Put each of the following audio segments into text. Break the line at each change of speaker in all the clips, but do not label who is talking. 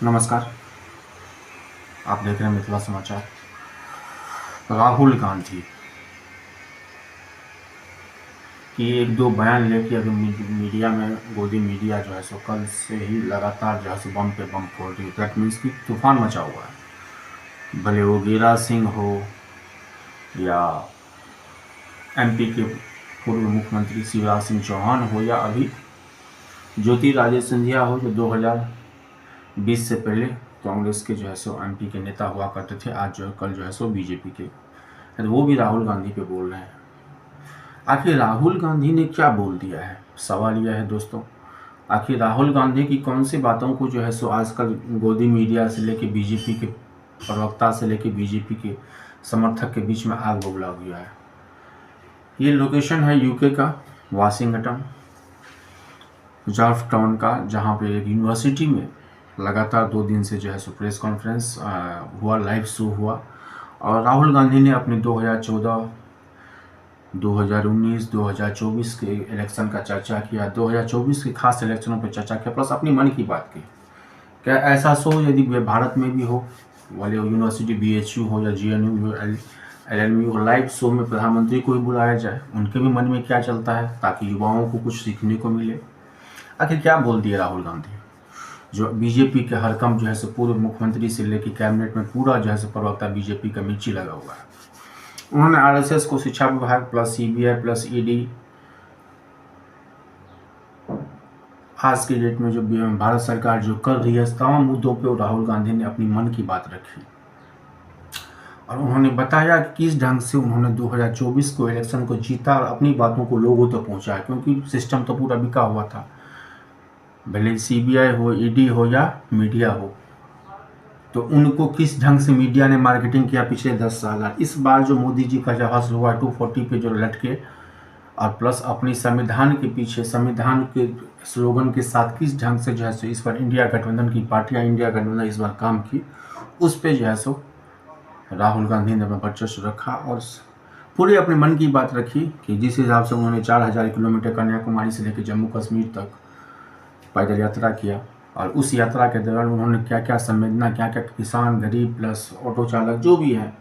नमस्कार। आप देख रहे हैं मिथिला समाचार। राहुल गांधी की एक दो बयान लेके अभी मीडिया में गोदी मीडिया जो है सो कल से ही लगातार जो है सो बम पे बम फोड़ रही है। दैट मीन्स कि तूफान मचा हुआ है। भले वो गिरिराज सिंह हो या एमपी के पूर्व मुख्यमंत्री शिवराज सिंह चौहान हो या अभी ज्योतिरादित्य सिंधिया हो, जो 2020 से पहले कांग्रेस के जो है सो एमपी के नेता हुआ करते थे, आज जो कल जो है सो बीजेपी के, तो वो भी राहुल गांधी पे बोल रहे हैं। आखिर राहुल गांधी ने क्या बोल दिया है? सवाल यह है दोस्तों, आखिर राहुल गांधी की कौन सी बातों को जो है सो आजकल गोदी मीडिया से लेके बीजेपी के प्रवक्ता से लेके बीजेपी के समर्थक के बीच में आग बबूला गया है। ये लोकेशन है यूके का वाशिंगटन जॉर्ज टाउन का, जहाँ पे एक यूनिवर्सिटी में लगातार 2 दिन से जो है सो प्रेस कॉन्फ्रेंस हुआ, लाइव शो हुआ, और राहुल गांधी ने अपने 2014, 2019, 2024 के इलेक्शन का चर्चा किया, 2024 के खास इलेक्शनों पर चर्चा किया, प्लस अपनी मन की बात की। क्या ऐसा शो यदि भारत में भी हो, वाले यूनिवर्सिटी BHU हो या GNU हो, LLMU हो, लाइव शो में प्रधानमंत्री को भी बुलाया जाए, उनके भी मन में क्या चलता है, ताकि युवाओं को कुछ सीखने को मिले। आखिर क्या बोल दिया राहुल गांधी, जो बीजेपी के हरकम जो है सो पूर्व मुख्यमंत्री से लेकर कैबिनेट में पूरा जो है सो प्रवक्ता बीजेपी का मिर्ची लगा हुआ है। उन्होंने RSS को शिक्षा विभाग प्लस CBI प्लस ED, आज की डेट में जो भारत सरकार जो कर रही है, तमाम मुद्दों पे राहुल गांधी ने अपनी मन की बात रखी, और उन्होंने बताया कि किस ढंग से उन्होंने 2024 को इलेक्शन को जीता और अपनी बातों को लोगों तक पहुंचाया, क्योंकि सिस्टम तो पूरा बिका हुआ था, भले CBI हो, ED हो या मीडिया हो। तो उनको किस ढंग से मीडिया ने मार्केटिंग किया पिछले 10 साल। इस बार जो मोदी जी का जो हश्र हुआ 240 पे जो लटके, और प्लस अपनी संविधान के पीछे, संविधान के स्लोगन के साथ किस ढंग से जो है सो इस बार इंडिया गठबंधन की पार्टियां, इंडिया गठबंधन इस बार काम की, उस पर जो है सो राहुल गांधी ने वर्चस्व रखा और पूरी अपने मन की बात रखी कि जिस हिसाब से उन्होंने 4000 किलोमीटर कन्याकुमारी से लेकर जम्मू कश्मीर तक पैदल यात्रा किया, और उस यात्रा के दौरान उन्होंने क्या क्या संवेदना, क्या क्या किसान, गरीब प्लस ऑटो चालक जो भी हैं,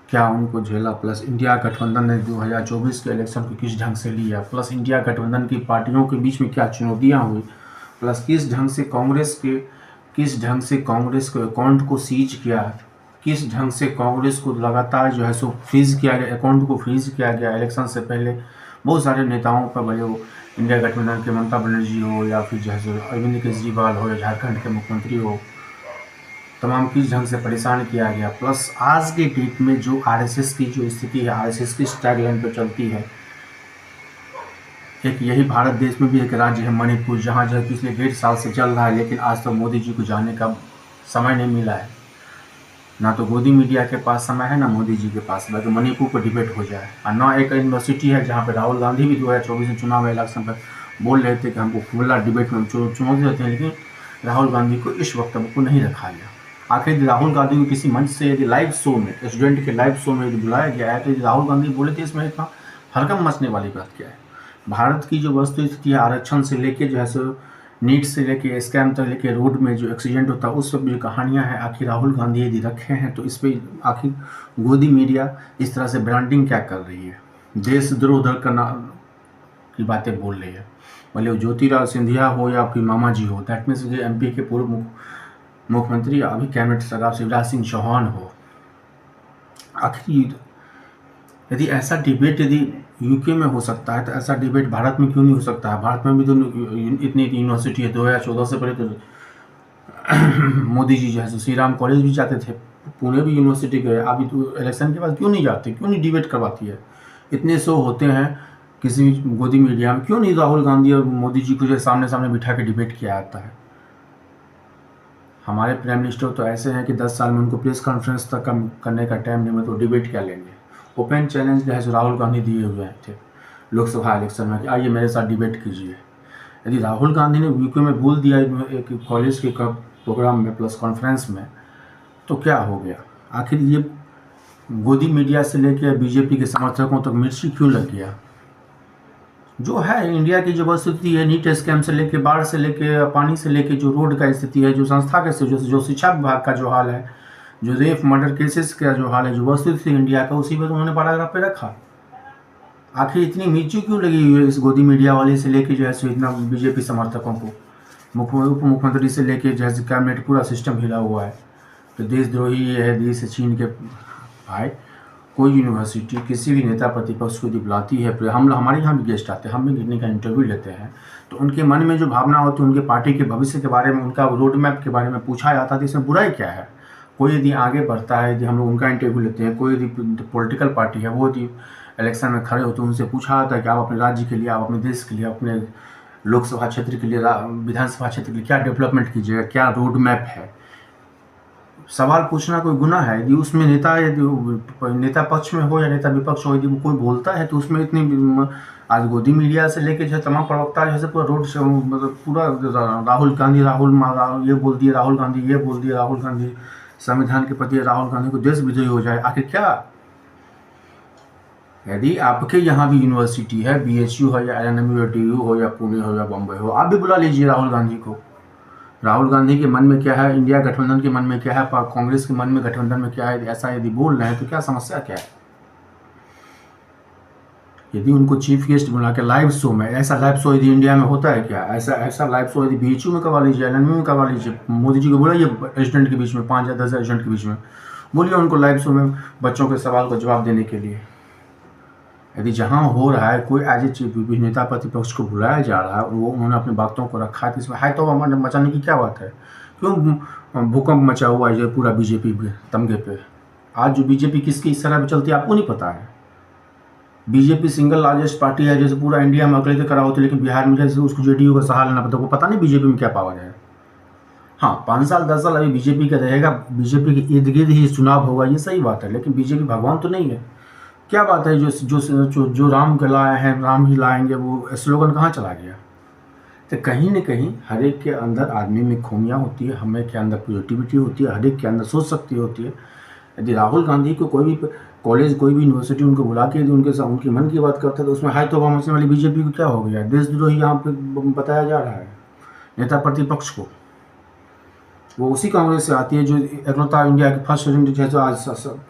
क्या उनको झेला, प्लस इंडिया गठबंधन ने 2024 के इलेक्शन को किस ढंग से लिया, प्लस इंडिया गठबंधन की पार्टियों के बीच में क्या चुनौतियां हुई, प्लस किस ढंग से कांग्रेस के अकाउंट को सीज किया, किस ढंग से कांग्रेस को लगातार जो है सो फ्रीज किया गया, अकाउंट को फ्रीज किया गया इलेक्शन से पहले। बहुत सारे नेताओं पर, भले वो इंडिया गठबंधन के ममता बनर्जी हो या फिर जो है अरविंद केजरीवाल हो या झारखंड के मुख्यमंत्री हो, तमाम किस ढंग से परेशान किया गया। प्लस आज के डेट में जो RSS की जो स्थिति है, RSS की टैगलाइन पर चलती है, एक यही भारत देश में भी एक राज्य है मणिपुर, जहाँ जो है पिछले 1.5 साल से चल रहा है, लेकिन आज तक मोदी जी को जाने का समय नहीं मिला है। ना तो गोदी मीडिया के पास समय है, ना मोदी जी के पास, बल्कि मणिपुर पर डिबेट हो जाए। और ना एक यूनिवर्सिटी है जहाँ पे राहुल गांधी भी 2024 में चुनाव इलेक्शन पर बोल रहे थे कि हमको खुला डिबेट में चुनौती देते हैं, लेकिन राहुल गांधी को इस वक्तव्य को नहीं रखा गया। आखिर राहुल गांधी को किसी मंच से यदि लाइव शो में, स्टूडेंट के लाइव शो में यदि बुलाया गया है, तो राहुल गांधी बोले थे इसमें इतना हरकम मचने वाली बात क्या है। भारत की जो वस्तु स्थिति है, आरक्षण से लेके जो है सो नीट से लेके स्कैम तक लेके रोड में जो एक्सीडेंट होता है, उस सब जो कहानियां हैं, आखिर राहुल गांधी यदि रखे हैं, तो इस पर आखिर गोदी मीडिया इस तरह से ब्रांडिंग क्या कर रही है, देशद्रोह करना की बातें बोल रही है। भले वो ज्योतिरादित्य सिंधिया हो या फिर मामा जी हो, दैट मीन्स MP के पूर्व मुख्यमंत्री अभी कैबिनेट सरकार शिवराज सिंह चौहान हो। आखिर यदि ऐसा डिबेट यदि यूके में हो सकता है, तो ऐसा डिबेट भारत में क्यों नहीं हो सकता है? भारत में भी तो इतनी यूनिवर्सिटी है। 2014 से पहले तो मोदी जी जो है श्री राम कॉलेज भी जाते थे, पुणे भी यूनिवर्सिटी गए, अभी तो इलेक्शन के बाद क्यों नहीं जाते, क्यों नहीं डिबेट करवाती है? इतने शो होते हैं किसी भी गोदी मीडिया में, क्यों नहीं राहुल गांधी और मोदी जी को जो सामने सामने बिठा के डिबेट किया जाता है? हमारे प्राइम मिनिस्टर तो ऐसे हैं कि 10 साल में उनको प्रेस कॉन्फ्रेंस तक करने का टाइम नहीं, तो डिबेट क्या लेंगे। ओपन चैलेंज जो है राहुल गांधी दिए हुए थे लोकसभा इलेक्शन में कि आइए मेरे साथ डिबेट कीजिए। यदि राहुल गांधी ने यूके में बोल दिया एक कॉलेज के प्रोग्राम में प्लस कॉन्फ्रेंस में, तो क्या हो गया? आखिर ये गोदी मीडिया से लेकर बीजेपी के समर्थकों तक मिर्ची क्यों लग गया? जो है इंडिया की जो स्थिति है, नीट स्कैम से लेके, बाढ़ से लेके, पानी से लेके, जो रोड का स्थिति है, जो संस्था के जो शिक्षा विभाग का जो हाल है, जो रेप मर्डर केसेस का जो हाल है, जो वस्तुस्थिति इंडिया का, उसी पर तो उन्होंने पैराग्राफ पे रखा। आखिर इतनी नीची क्यों लगी हुई है इस गोदी मीडिया वाले से लेके जो है सो इतना बीजेपी समर्थकों को, उप मुख्यमंत्री से लेके जैसे कैबिनेट पूरा सिस्टम हिला हुआ है। तो देशद्रोही ये है, देश से छीन के भाई। कोई यूनिवर्सिटी किसी भी नेता प्रतिपक्ष को यदि बुलाती है, हम हमारे यहाँ भी गेस्ट आते हैं, हम भी गिरने का इंटरव्यू लेते हैं, तो उनके मन में जो भावना होती है, उनके पार्टी के भविष्य के बारे में, उनका रोड मैप के बारे में पूछा जाता है, तो इसमें बुराई क्या है। कोई यदि आगे बढ़ता है, यदि हम लोग उनका इंटरव्यू लेते हैं, कोई यदि पॉलिटिकल पार्टी है वो यदि इलेक्शन में खड़े होते हैं, उनसे पूछा जाता है कि आप अपने राज्य के लिए, आप अपने देश के लिए, अपने लोकसभा क्षेत्र के लिए, विधानसभा क्षेत्र के लिए क्या डेवलपमेंट कीजिएगा, क्या रोड मैप है। सवाल पूछना कोई गुनाह है? यदि उसमें यदि नेता पक्ष में हो या नेता विपक्ष हो, यदि कोई बोलता है तो उसमें इतनी आज गोदी मीडिया से लेके जो है तमाम प्रवक्ता जैसे पूरा रोड से मतलब पूरा राहुल गांधी ये बोल दिए, राहुल गांधी ये बोल दिया, राहुल गांधी संविधान के प्रति, राहुल गांधी को देश विजयी हो जाए। आखिर क्या? यदि आपके यहाँ भी यूनिवर्सिटी है, BHU हो या INMU हो या पुणे हो या बम्बई हो, आप भी बुला लीजिए राहुल गांधी को। राहुल गांधी के मन में क्या है, इंडिया गठबंधन के मन में क्या है, कांग्रेस के मन में गठबंधन में क्या है, ऐसा यदि बोल रहे हैं तो क्या समस्या क्या है? यदि उनको चीफ गेस्ट बुला के लाइव शो में, ऐसा लाइव शो यदि इंडिया में होता है क्या? ऐसा लाइव शो यदि BHU में करवा लीजिए, INMU में करवा लीजिए, मोदी जी को बुलाइए एजेंट के बीच में, 5 या 10 एजेंट के बीच में, बोलिए उनको लाइव शो में बच्चों के सवाल का जवाब देने के लिए। यदि जहाँ हो रहा है, कोई एज ए नेता प्रतिपक्ष को बुलाया जा रहा है, वो उन्होंने अपनी बातों को रखा है, तो इसमें हाई तो मचाने की क्या बात है? क्यों भूकंप मचा हुआ है जो पूरा बीजेपी के तमगे पे? आज जो बीजेपी किसकी इस तरह चलती है आपको नहीं पता है। बीजेपी सिंगल लार्जेस्ट पार्टी है, जैसे पूरा इंडिया में अकेले खड़ा होती है, लेकिन बिहार में जैसे उसको JDU का सहारा लेना पड़ता है। वो पता नहीं बीजेपी में क्या पावर है। हाँ, 5 साल 10 साल अभी बीजेपी का रहेगा, बीजेपी के इर्द गिर्द ही चुनाव होगा, ये सही बात है, लेकिन बीजेपी भगवान तो नहीं है। क्या बात है, जो राम के लाए हैं राम ही लाएंगे, वो स्लोगन कहाँ चला गया? तो कहीं न कहीं हर एक के अंदर आदमी में खूबियाँ होती है, हमें के अंदर पॉजिटिविटी होती है, हर एक के अंदर सोच शक्ति होती है। यदि राहुल गांधी को कोई भी कॉलेज, कोई भी यूनिवर्सिटी उनको बुला के यदि उनके साथ उनके मन की बात करता है, तो उसमें हाई तौबा मचने वाली बीजेपी को क्या हो गया? देशद्रोही यहाँ पे बताया जा रहा है नेता प्रतिपक्ष को। वो उसी कांग्रेस से आती है जो एकलौता इंडिया के फर्स्ट प्रेसिडेंट जो है, आज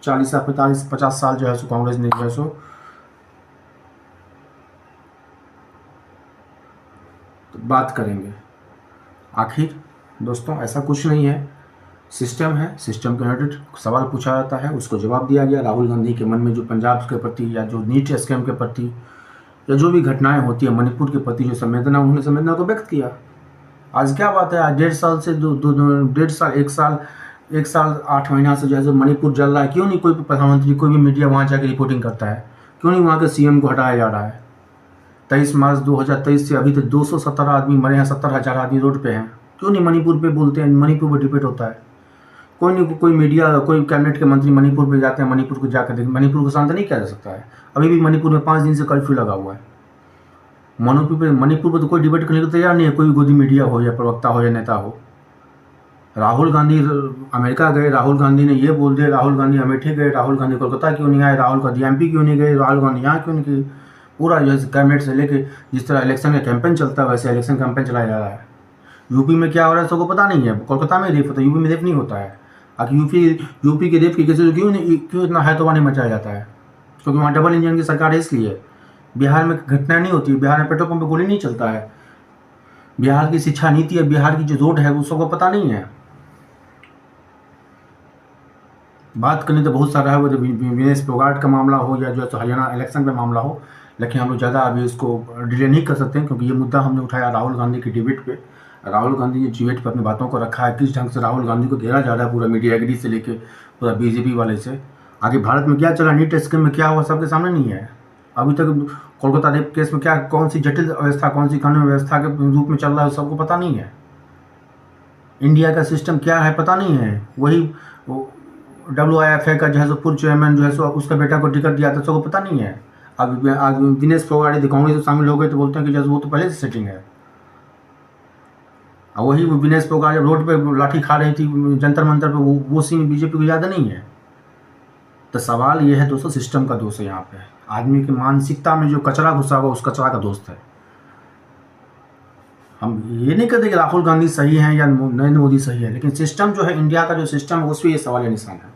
40 या 50 साल जो है सो कांग्रेस ने जो है सो तो बात करेंगे। आखिर दोस्तों ऐसा कुछ नहीं है, सिस्टम है, सिस्टम के रिलेटेड सवाल पूछा जाता है, उसको जवाब दिया गया। राहुल गांधी के मन में जो पंजाब के प्रति या जो नीट स्कैम के प्रति या जो भी घटनाएं होती है मणिपुर के प्रति जो संवेदना, उन्होंने संवेदना को व्यक्त किया। आज क्या बात है, आज 1.5 साल से 1.5 साल 1 साल 8 महीना से जैसे मणिपुर जल रहा है, क्यों नहीं कोई प्रधानमंत्री, कोई भी मीडिया वहाँ जाकर रिपोर्टिंग करता है? क्यों नहीं वहाँ के CM को हटाया जा रहा है? 23 मार्च 2023 से अभी तक 217 आदमी मरे हैं, 70,000 आदमी रोड पे हैं। क्यों नहीं मणिपुर पे बोलते हैं, मणिपुर पर डिबेट होता है? कोई नहीं, कोई मीडिया, कोई कैबिनेट के मंत्री मणिपुर पे जाते हैं, मणिपुर को जाकर देखें। मणिपुर को शांत नहीं किया जा सकता है? अभी भी मणिपुर में 5 दिन से कर्फ्यू लगा हुआ है। मणिपुर पर तो कोई डिबेट करने को तैयार नहीं है, कोई गोदी मीडिया हो या प्रवक्ता हो या नेता हो। राहुल गांधी अमेरिका गए, राहुल गांधी ने ये बोल दिया, राहुल गांधी अमेठी गए, राहुल गांधी कोलकाता क्यों नहीं आए, राहुल गांधी MP क्यों नहीं गए, राहुल गांधी यहाँ क्यों नहीं गए? पूरा जैसे कैबिनेट से लेके जिस तरह इलेक्शन का कैंपेन चलता है, वैसे इलेक्शन कैंपेन चलाया जा रहा है। यूपी में क्या हो रहा है सबको पता नहीं है। कोलकाता में रेप होता है, यूपी में रेप नहीं होता है। आखिर यूपी के रेप के केसेस क्यों इतना हैतोबा नहीं मचाया जाता है? क्योंकि वहाँ डबल इंजन की सरकार है, इसलिए। बिहार में घटना नहीं होती, बिहार में पेट्रोल पंप पे गोली नहीं चलता है। बिहार की शिक्षा नीति है, बिहार की जो रोड है वो सबको पता नहीं है। बात करनी तो बहुत सारा है, वो विनेश फोगाट का मामला हो या जो है हरियाणा इलेक्शन का मामला हो, लेकिन हम लोग ज़्यादा अभी इसको डिले नहीं कर सकते, क्योंकि ये मुद्दा हमने उठाया राहुल गांधी की डिबेट पे। राहुल गांधी ने डिबेट पर अपनी बातों को रखा है, किस ढंग से राहुल गांधी को घेरा जा रहा है पूरा मीडियागिरी से लेके पूरा BJP वाले से। आगे भारत में क्या चला, नीट स्कीम में क्या हुआ, सबके सामने नहीं है। अभी तक कोलकाता रेप केस में क्या, कौन सी जटिल व्यवस्था, कौन सी कानून व्यवस्था के रूप में चल रहा है, सबको पता नहीं है। इंडिया का सिस्टम क्या है पता नहीं है। वही WIFA का जो है सो पूर्व चेयरमैन जो है सो उसका बेटा को टिकट दिया था, सबको पता नहीं है। अब आज विनेश फोगाट यदि कांग्रेस में शामिल हो गए तो बोलते हैं कि जैसे वो तो पहले से सेटिंग है। और वही विनेश फोगाट जब रोड पे लाठी खा रही थी जंतर मंतर पे, वो सीन BJP को ज़्यादा नहीं है। तो सवाल ये है दोस्तों, सिस्टम का दोष है यहाँ पे। आदमी की मानसिकता में जो कचरा घुसा हुआ उस कचरा का दोस्त है। हम ये नहीं कहते कि राहुल गांधी सही हैं या नरेंद्र मोदी सही है, लेकिन सिस्टम जो है, इंडिया का जो सिस्टम है, उस पर ये सवाल या निशान है।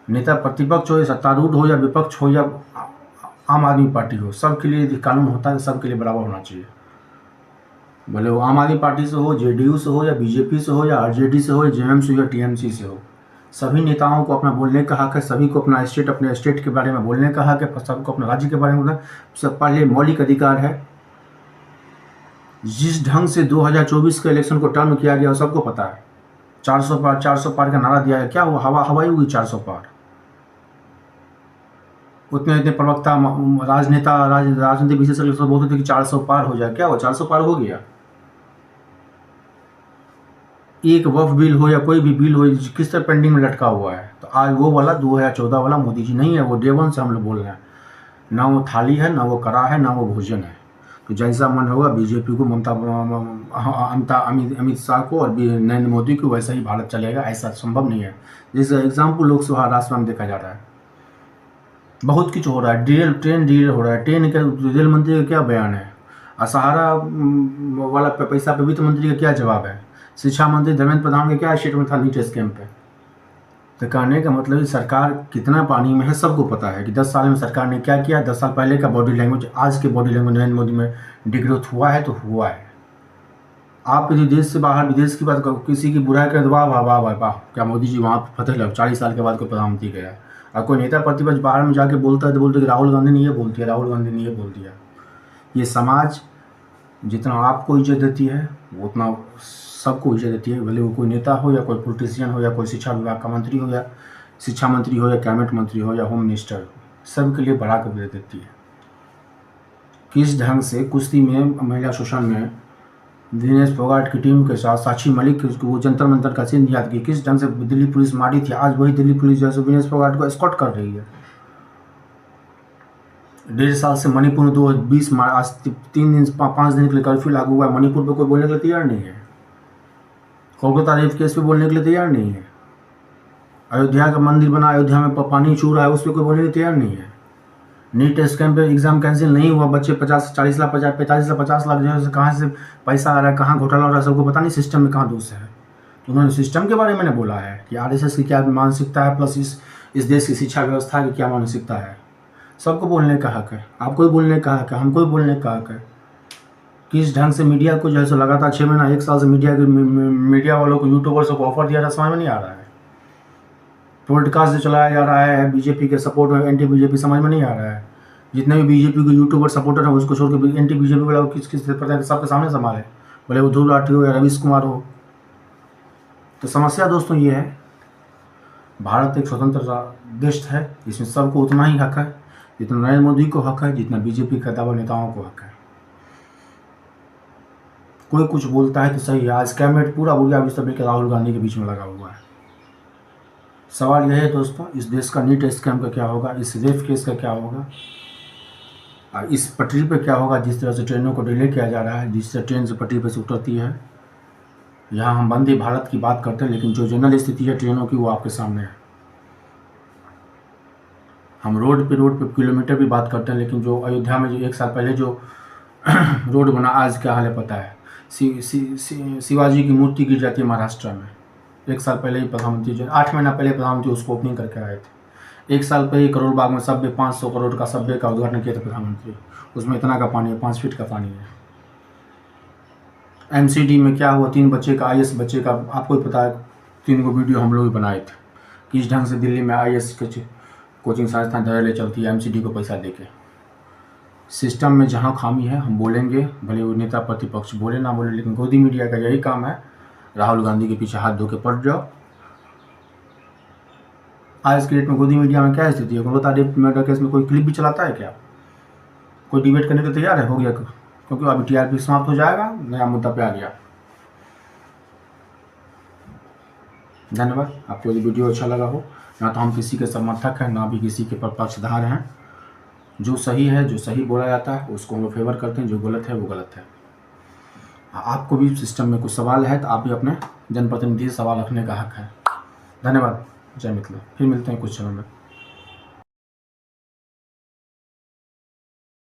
नेता प्रतिपक्ष हो या सत्तारूढ़ हो या विपक्ष हो या आम आदमी पार्टी हो, सबके लिए कानून होता है, सबके लिए बराबर होना चाहिए। भले वो आम आदमी पार्टी से हो, जेडीयू से हो या बीजेपी से हो या आरजेडी से हो या जेएम से हो या टीएमसी से हो, सभी नेताओं को अपना बोलने का हक है। सभी को अपना अपने स्टेट के बारे में बोलने का हक है। सबको अपने राज्य के बारे में बोलना सब पहले मौलिक अधिकार है। जिस ढंग से 2024 के इलेक्शन को टर्न किया गया सबको पता है। 400 पार 400 पार का नारा दिया है, क्या वो हवाई हुई 400 पार। उतने इतने प्रवक्ता राजनीति विशेषज्ञ सब बोलते थे कि 400 पार हो जाए, क्या वो 400 पार हो गया। एक वफ बिल हो या कोई भी बिल हो, किस तरह पेंडिंग में लटका हुआ है। तो आज वो वाला 2014 वाला मोदी जी नहीं है, वो डे वन से हम लोग बोल रहे हैं। ना वो थाली है, ना वो कड़ा है, ना वो भोजन है। तो जैसा मन होगा बीजेपी को, अमित शाह को और नरेंद्र मोदी को, वैसा ही भारत चलेगा। ऐसा संभव नहीं है। जैसे एग्जाम्पल लोकसभा राष्ट्रसभा में देखा जा रहा है, बहुत कुछ हो रहा है। ट्रेन डील हो रहा है। ट्रेन का रेल मंत्री का क्या बयान है, सहारा वाला पैसा पे वित्त मंत्री का क्या जवाब है, शिक्षा मंत्री धर्मेंद्र प्रधान का क्या स्टेटमेंट था नीट स्कैम पे। तो कहने का मतलब सरकार कितना पानी में है सबको पता है कि 10 साल में सरकार ने क्या किया। 10 साल पहले का बॉडी लैंग्वेज, आज के बॉडी लैंग्वेज नरेंद्र मोदी में डिग्रोथ हुआ है तो हुआ है। आप यदि देश से बाहर विदेश की बात करो, किसी की बुराई करें तो वाह वाह वाह वाह वाह, क्या मोदी जी वहाँ फतेह लग 40 साल के बाद कोई प्रधानमंत्री गया। और कोई नेता प्रतिपक्ष बाहर में जाके बोलता है तो बोलते कि राहुल गांधी ने ये बोल दिया, राहुल गांधी ने ये बोल दिया। ये समाज जितना आपको इज्जत देती है उतना सबको इज्जत देती है। भले वो कोई नेता हो या कोई पॉलिटिशियन हो या कोई शिक्षा विभाग का मंत्री हो या शिक्षा मंत्री हो या कैबिनेट मंत्री हो या होम मिनिस्टर हो, सबके लिए बढ़ा कर दे देती है। किस ढंग से कुश्ती में महिला शोषण में दिनेश फोगाट की टीम के साथ साक्षी मलिक वो जंतर मंतर का सीन याद की, किस ढंग से दिल्ली पुलिस मारी थी। आज वही दिल्ली पुलिस जो है दिनेश फोगाट को एस्कॉर्ट कर रही है। 1.5 साल से मणिपुर में 2020 आज 3 दिन 5 दिन के लिए कर्फ्यू लागू हुआ है। मणिपुर पे कोई बोलने के लिए तैयार नहीं है। कोलकाता रेप केस पे बोलने के लिए तैयार नहीं है। अयोध्या का मंदिर बना, अयोध्या में पानी छू रहा है, उस पर कोई बोलने के लिए तैयार नहीं है। नीट स्कैम पे एग्जाम कैंसिल नहीं हुआ, बच्चे 40 लाख 50 लाख जो है कहाँ से पैसा आ रहा है, कहाँ घोटाला हो रहा है, सबको पता नहीं सिस्टम में कहाँ दोष है। तो उन्होंने सिस्टम के बारे में बोला है कि आरएसएस की क्या मानसिकता है, प्लस इस देश की शिक्षा व्यवस्था की क्या मानसिकता है। सबको बोलने का हक है, आपको भी बोलने का हक है, हमको भी बोलने का हक है। किस ढंग से मीडिया को जो है सो लगातार 6 महीना 1 साल से मीडिया वालों को, यूट्यूबर्स को ऑफर दिया था, समझ में नहीं आ रहा है। पॉडकास्ट जो चलाया जा रहा है बीजेपी के सपोर्ट में, एंटी बीजेपी, समझ में नहीं आ रहा है। जितने भी बीजेपी के यूट्यूबर सपोर्टर हैं उसको छोड़ के एंटी बीजेपी वाला किस प्रकार सबके सामने संभाले, भले वो ध्रुव राठी हो या रवीश कुमार हो। तो समस्या दोस्तों ये है, भारत एक स्वतंत्र देश है, इसमें सबको उतना ही हक है जितना नरेंद्र मोदी को हक है, जितना बीजेपी के दावा नेताओं को हक है। कोई कुछ बोलता है तो सही है। आज कैबिनेट पूरा बुढ़िया बिस्तर के राहुल गांधी के बीच में लगा हुआ है। सवाल यह है दोस्तों, इस देश का नीट स्कैम का क्या होगा, इस रेप केस का क्या होगा, और इस पटरी पे क्या होगा। जिस तरह से ट्रेनों को डिले किया जा रहा है, जिस तरह ट्रेन से पटरी पे से उतरती है। यहाँ हम वंदे भारत की बात करते हैं, लेकिन जो जनरल स्थिति है ट्रेनों की वो आपके सामने है। हम रोड पे किलोमीटर भी बात करते हैं, लेकिन जो अयोध्या में जो 1 साल पहले जो रोड बना, आज क्या हाल है पता है। शिवाजी की मूर्ति गिर जाती है महाराष्ट्र में। 1 साल पहले ही प्रधानमंत्री जो 8 महीना पहले प्रधानमंत्री उसको ओपनिंग करके आए थे। 1 साल पहले करोड़ बाग में सब्वे 500 करोड़ का सब्वे का उद्घाटन किया था प्रधानमंत्री। उसमें इतना का पानी है, 5 फीट का पानी है। एमसीडी में क्या हुआ, 3 बच्चे का IAS बच्चे का आपको ही पता है। 3 को वीडियो हम लोग भी बनाए थे। किस ढंग से दिल्ली में IAS कोचिंग संस्थान धड़ल्ले चलती है एमसीडी को पैसा देके। सिस्टम में जहाँ खामी है हम बोलेंगे, भले वो नेता प्रतिपक्ष बोले ना बोले, लेकिन गोदी मीडिया का यही काम है, राहुल गांधी के पीछे हाथ धो के पड़ जाओ। आज के डेट में गोदी मीडिया में क्या स्थिति है, कोलकाता रेप मर्डर केस में कोई क्लिप भी चलाता है क्या? कोई डिबेट करने को तैयार है? हो गया, क्योंकि अभी TRP समाप्त हो जाएगा, नया मुद्दा पे आ गया। धन्यवाद। आपको यदि वीडियो अच्छा लगा हो, ना तो हम किसी के समर्थक हैं ना भी किसी के पक्षधर हैं। जो सही है, जो सही बोला जाता है उसको हम फेवर करते हैं, जो गलत है वो गलत है। आपको भी सिस्टम में कुछ सवाल है तो आप भी अपने जनप्रतिनिधि से सवाल रखने का हक है। धन्यवाद। जय मिथिला। फिर मिलते हैं कुछ समय में।